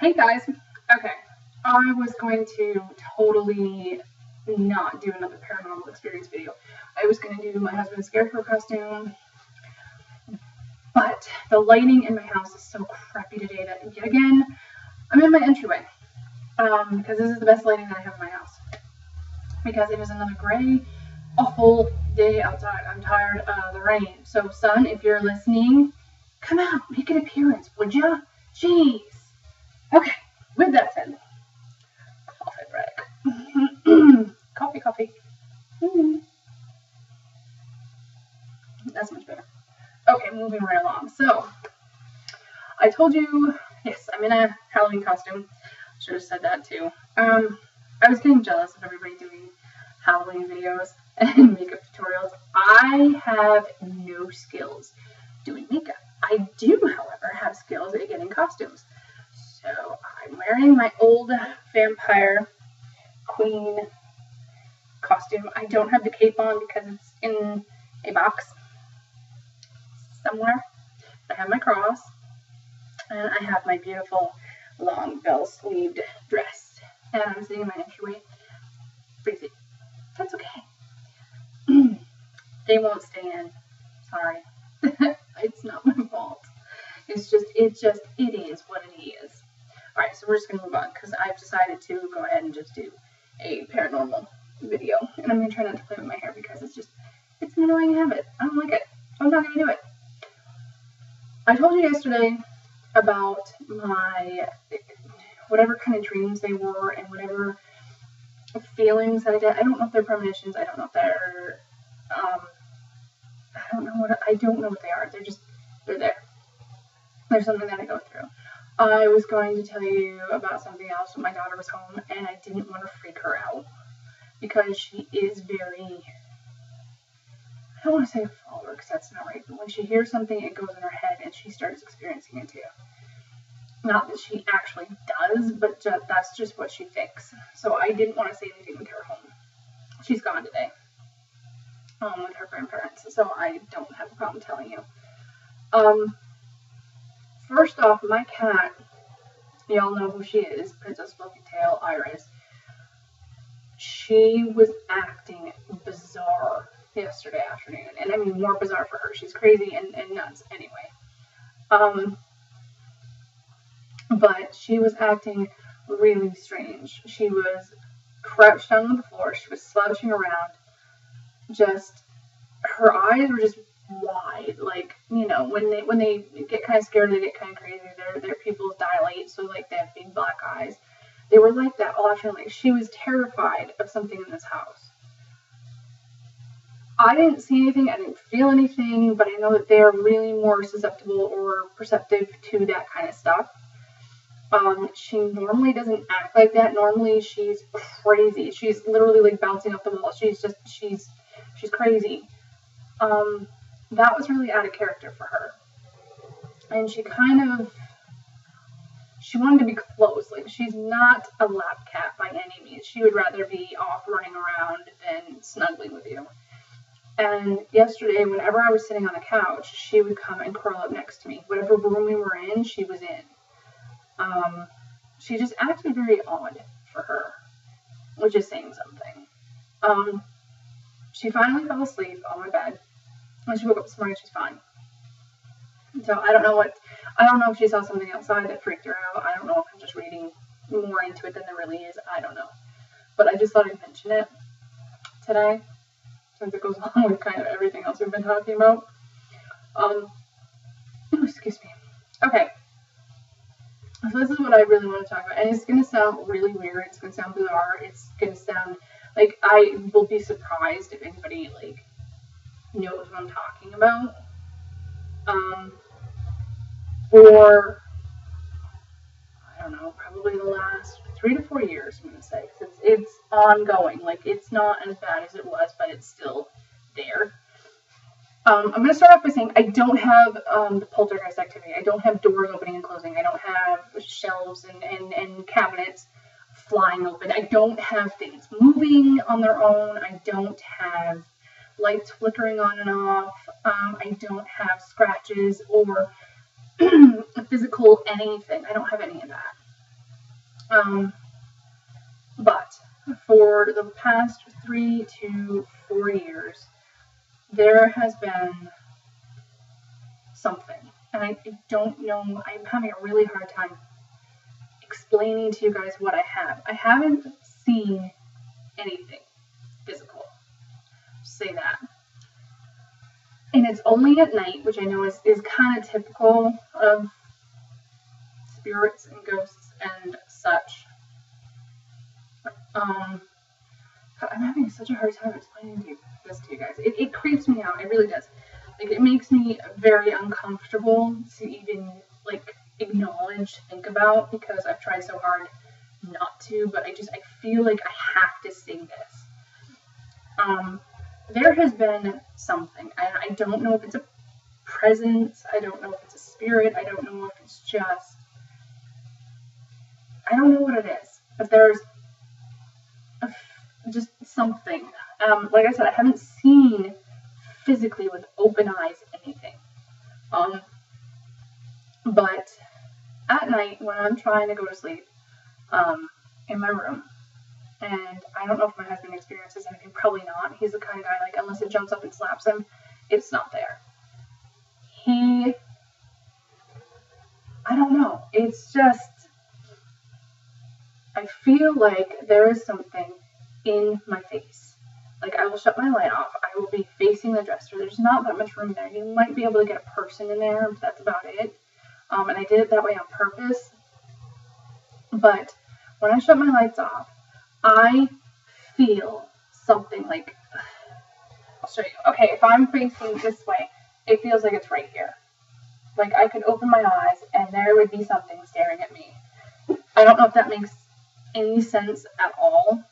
Hey guys, okay, I was going to totally not do another paranormal experience video. I was going to do my husband's scarecrow costume, but the lighting in my house is so crappy today that yet again, I'm in my entryway, because this is the best lighting that I have in my house, because it is another gray, awful day outside. I'm tired of the rain. So sun, if you're listening, come out, make an appearance, would ya? Jeez. Okay, with that said, coffee break. Coffee. That's much better. Okay, moving right along. So, I told you, yes, I'm in a Halloween costume. Should have said that too. I was getting jealous of everybody doing Halloween videos and makeup tutorials. I have no skills doing makeup. I do, however, have skills at getting costumes. So I'm wearing my old vampire queen costume. I don't have the cape on because it's in a box somewhere. I have my cross, and I have my beautiful long bell-sleeved dress. And I'm sitting in my entryway. Freezing. That's okay. They won't stay in. Sorry. It's not my fault. It is what it is. Alright, so we're just going to move on because I've decided to go ahead and just do a paranormal video. And I'm going to try not to play with my hair because it's an annoying habit. I don't like it. So I'm not going to do it. I told you yesterday about my, whatever kind of dreams they were and whatever feelings that I did. I don't know if they're premonitions. I don't know if they're, I don't know what they are. They're there. There's something that I go through. I was going to tell you about something else when my daughter was home, and I didn't want to freak her out because she is very, I don't want to say a follower because that's not right, but when she hears something, it goes in her head and she starts experiencing it too. Not that she actually does, but that's just what she thinks. So I didn't want to say anything with her home. She's gone today with her grandparents, so I don't have a problem telling you. First off, my cat, y'all know who she is, Princess Fluffy Tail Iris. She was acting bizarre yesterday afternoon, and I mean more bizarre for her. She's crazy and nuts anyway. But she was acting really strange. She was crouched down on the floor. She was slouching around. Her eyes were just wide, like, you know, when they get kind of scared, they get kind of crazy, their pupils dilate, so like they have big black eyes. They were like that alternately. She was terrified of something in this house. I didn't see anything, I didn't feel anything, but I know that they are really more susceptible or perceptive to that kind of stuff. She normally doesn't act like that. Normally she's crazy. She's literally like bouncing off the wall. She's crazy. That was really out of character for her. And she wanted to be close. Like, she's not a lap cat by any means. She would rather be off running around than snuggling with you. And yesterday, whenever I was sitting on the couch, she would come and curl up next to me. Whatever room we were in, she was in. She just acted very odd for her, which is saying something. She finally fell asleep on my bed. When she woke up this morning, she's fine. So I don't know if she saw something outside that freaked her out. I don't know if I'm just reading more into it than there really is. I don't know. But I just thought I'd mention it today, since it goes along with kind of everything else we've been talking about. Excuse me. Okay. So this is what I really want to talk about. And it's going to sound really weird. It's going to sound bizarre. It's going to sound like I will be surprised if anybody, like, knows what I'm talking about. Or, I don't know, probably the last 3 to 4 years, I'm going to say. Because it's ongoing. Like, it's not as bad as it was, but it's still there. I'm going to start off by saying I don't have the poltergeist activity. I don't have doors opening and closing. I don't have shelves and cabinets flying open. I don't have things moving on their own. I don't have lights flickering on and off. I don't have scratches or physical anything. I don't have any of that. But for the past 3 to 4 years, there has been something, and I don't know, I'm having a really hard time explaining to you guys what I have. I haven't seen anything physical, say that. And it's only at night, which I know is kind of typical of spirits and ghosts and such. I'm having such a hard time explaining this to you guys. It creeps me out. It really does. Like, it makes me very uncomfortable to even, like, acknowledge, think about, because I've tried so hard not to, but I feel like I have to say this. There has been something. I don't know if it's a presence. I don't know if it's a spirit. I don't know if it's just... I don't know what it is. But there's just something. Like I said, I haven't seen physically with open eyes anything. But at night when I'm trying to go to sleep, in my room, and I don't know if my husband experiences anything, probably not. He's the kind of guy, like, unless it jumps up and slaps him, it's not there. I don't know. It's just, I feel like there is something in my face. Like, I will shut my light off. I will be facing the dresser. There's not that much room there. You might be able to get a person in there, but that's about it. And I did it that way on purpose. But when I shut my lights off, I feel something like, I'll show you. Okay, if I'm facing this way, it feels like it's right here. Like, I could open my eyes and there would be something staring at me. I don't know if that makes any sense at all,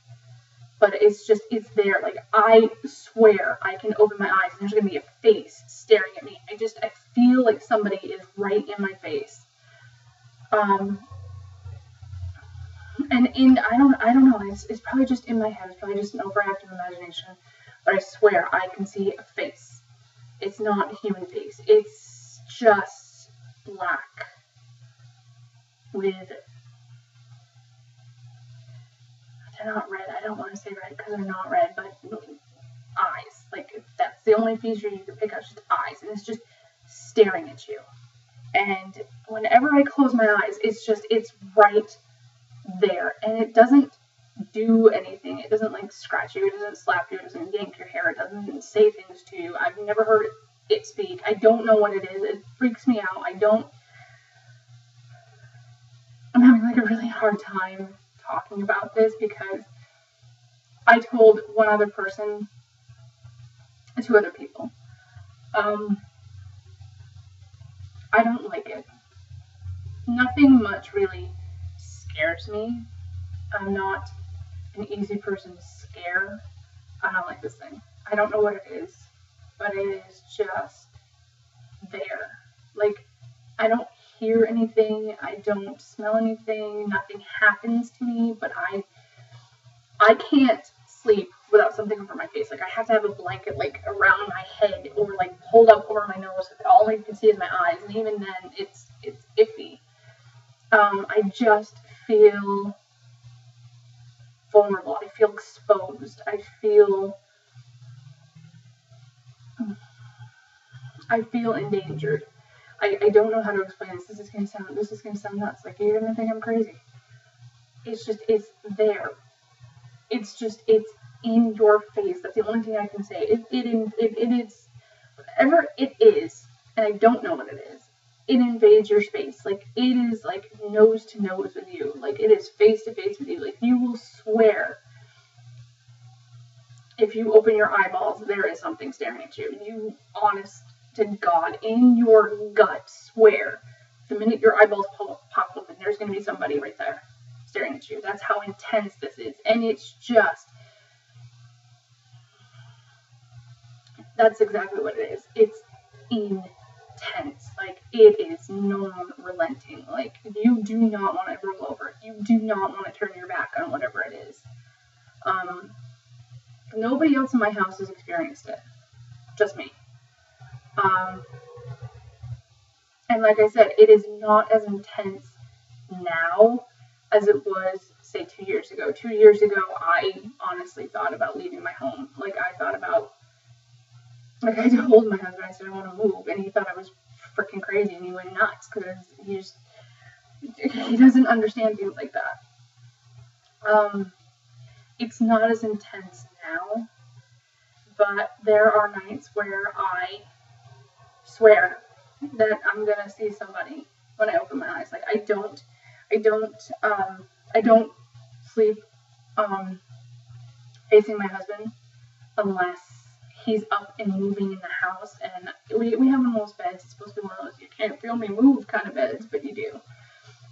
but it's there. Like, I swear I can open my eyes and there's going to be a face staring at me. I feel like somebody is right in my face. And I don't know, it's probably just in my head, it's probably just an overactive imagination, but I swear I can see a face. It's not a human face, it's just black with, they're not red, I don't want to say red because they're not red, but eyes. Like, that's the only feature you can pick out, just eyes, and it's just staring at you. And whenever I close my eyes, it's right there, and it doesn't do anything. It doesn't, like, scratch you, it doesn't slap you, it doesn't yank your hair, it doesn't say things to you. I've never heard it speak. I don't know what it is. It freaks me out. I'm having, like, a really hard time talking about this because I told two other people. I don't like it. Nothing much really scares me. I'm not an easy person to scare. I don't like this thing. I don't know what it is, but it is just there. Like, I don't hear anything, I don't smell anything, nothing happens to me, but I can't sleep without something over my face. Like, I have to have a blanket, like, around my head or, like, pulled up over my nose. All you can see is my eyes, and even then, it's iffy. I just feel vulnerable. I feel exposed. I feel endangered. I don't know how to explain this. This is gonna sound nuts. Like, you're gonna think I'm crazy. It's there. It's in your face. That's the only thing I can say. It is whatever it is, and I don't know what it is. It invades your space. Like, it is, like, nose to nose with you. Like, it is face to face with you. Like, you will swear if you open your eyeballs, there is something staring at you. You, honest to God, in your gut, swear the minute your eyeballs pop open, there's going to be somebody right there staring at you. That's how intense this is. And it's just, that's exactly what it is. It's intense. Like, it is non-relenting. Like, you do not want to roll over. You do not want to turn your back on whatever it is. Nobody else in my house has experienced it. Just me. And like I said, it is not as intense now as it was, say, 2 years ago. 2 years ago, I honestly thought about leaving my home. Like, I thought about, like, I told my husband, I said, I want to move, and he thought I was freaking crazy, and he went nuts, because he doesn't understand things like that. It's not as intense now, but there are nights where I swear that I'm gonna see somebody when I open my eyes. Like, I don't sleep facing my husband unless he's up and moving in the house, and we have one of those beds. It's supposed to be one of those you can't feel me move kind of beds, but you do.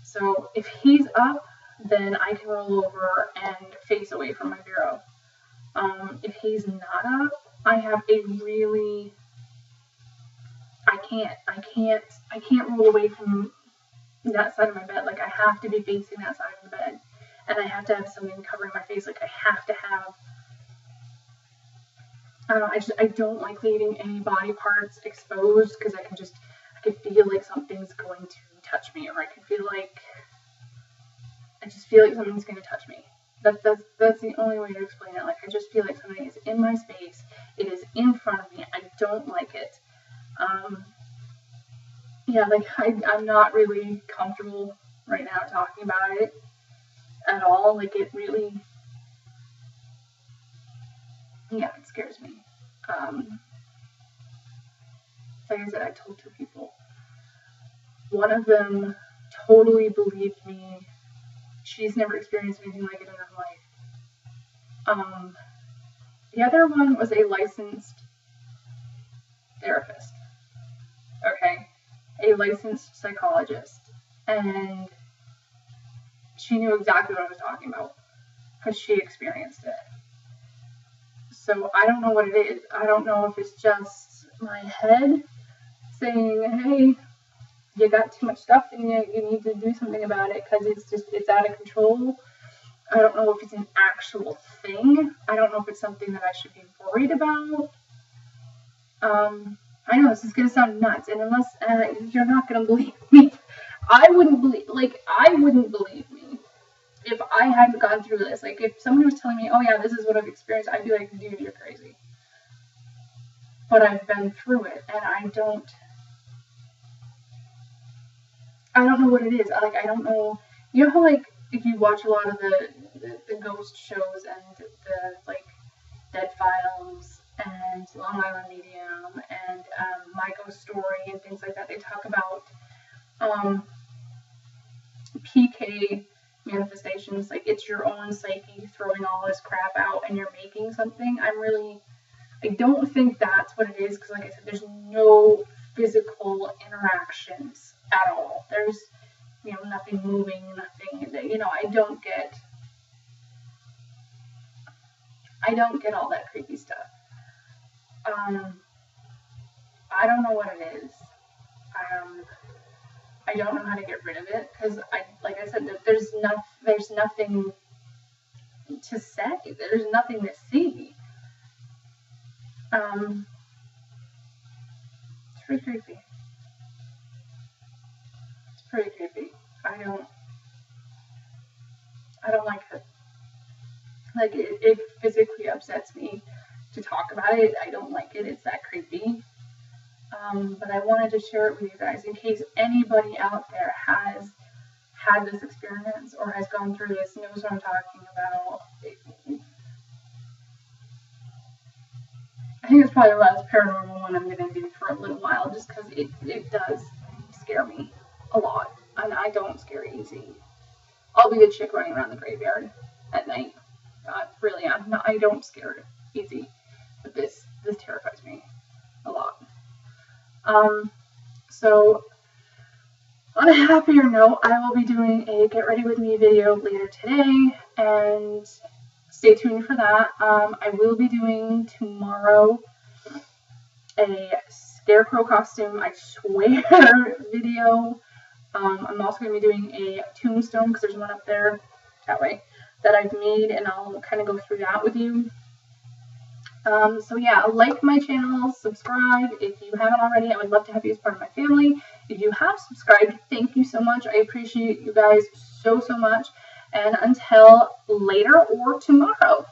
So if he's up, then I can roll over and face away from my bureau. If he's not up, I have a really, I can't roll away from that side of my bed. Like, I have to be facing that side of the bed, and I have to have something covering my face. Like, I have to have, I don't like leaving any body parts exposed, because I can feel like something's going to touch me, or I just feel like something's going to touch me. That's the only way to explain it. Like, I just feel like something is in my space. It is in front of me. I don't like it. Yeah, like, I'm not really comfortable right now talking about it at all. Like, it really, yeah, it scares me. Like I said, I told 2 people. One of them totally believed me. She's never experienced anything like it in her life. The other one was a licensed therapist. Okay? A licensed psychologist. And she knew exactly what I was talking about, because she experienced it. So I don't know what it is. I don't know if it's just my head saying, hey, you got too much stuff and you need to do something about it, because it's out of control. I don't know if it's an actual thing. I don't know if it's something that I should be worried about. I know this is going to sound nuts, and unless you're not going to believe me, I wouldn't believe me if I hadn't gone through this. Like, if somebody was telling me, oh yeah, this is what I've experienced, I'd be like, dude, you're crazy. But I've been through it, and I don't know what it is. Like, I don't know. You know how, like, if you watch a lot of the ghost shows and the, like, Dead Files and Long Island Medium and My Ghost Story and things like that, they talk about PK manifestations. Like, it's your own psyche throwing all this crap out and you're making something. I don't think that's what it is, because, like I said, there's no physical interactions at all. There's, nothing moving, nothing, I don't get all that creepy stuff. I don't know what it is. I don't know how to get rid of it, because like I said, there's nothing to say. There's nothing to see. It's pretty creepy. It's pretty creepy. I don't like it. Like, it physically upsets me to talk about it. I don't like it. It's that creepy. But I wanted to share it with you guys in case anybody out there has had this experience or has gone through this, knows what I'm talking about. I think it's probably the last paranormal one I'm going to do for a little while, just because it does scare me a lot, and I don't scare easy. I'll be the chick running around the graveyard at night. Really, I don't scare easy, but this terrifies me a lot. So on a happier note, I will be doing a Get Ready With Me video later today, and stay tuned for that. I will be doing tomorrow a scarecrow costume, I swear, video. I'm also going to be doing a tombstone, because there's one up there that way that I've made, and I'll kind of go through that with you. So yeah, like my channel, subscribe if you haven't already. I would love to have you as part of my family. If you have subscribed, thank you so much. I appreciate you guys so much. And until later or tomorrow.